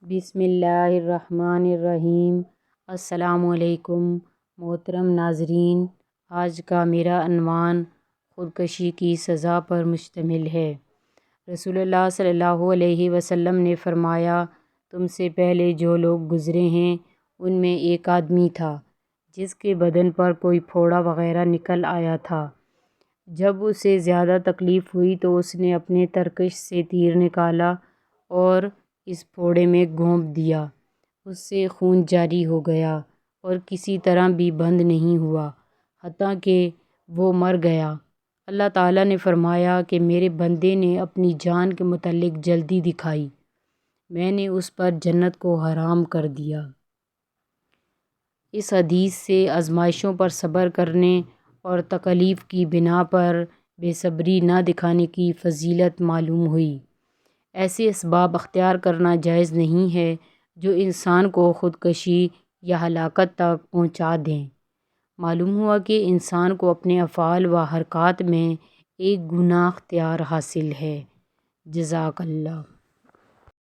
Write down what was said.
بسم اللہ الرحمن الرحیم۔ السلام علیکم محترم ناظرین، آج کا میرا عنوان خودکشی کی سزا پر مشتمل ہے۔ رسول اللہ صلی اللہ علیہ وسلم نے فرمایا، تم سے پہلے جو لوگ گزرے ہیں ان میں ایک آدمی تھا جس کے بدن پر کوئی پھوڑا وغیرہ نکل آیا تھا۔ جب اسے زیادہ تکلیف ہوئی تو اس نے اپنے ترکش سے تیر نکالا اور اس پھوڑے میں گھونپ دیا۔ اس سے خون جاری ہو گیا اور کسی طرح بھی بند نہیں ہوا حتیٰ کہ وہ مر گیا۔ اللہ تعالیٰ نے فرمایا کہ میرے بندے نے اپنی جان کے متعلق جلدی دکھائی، میں نے اس پر جنت کو حرام کر دیا۔ اس حدیث سے آزمائشوں پر صبر کرنے اور تکالیف کی بنا پر بے صبری نہ دکھانے کی فضیلت معلوم ہوئی۔ ایسے اسباب اختیار کرنا جائز نہیں ہے جو انسان کو خودکشی یا ہلاکت تک پہنچا دیں۔ معلوم ہوا کہ انسان کو اپنے افعال و حرکات میں ایک گناہ اختیار حاصل ہے۔ جزاک اللہ۔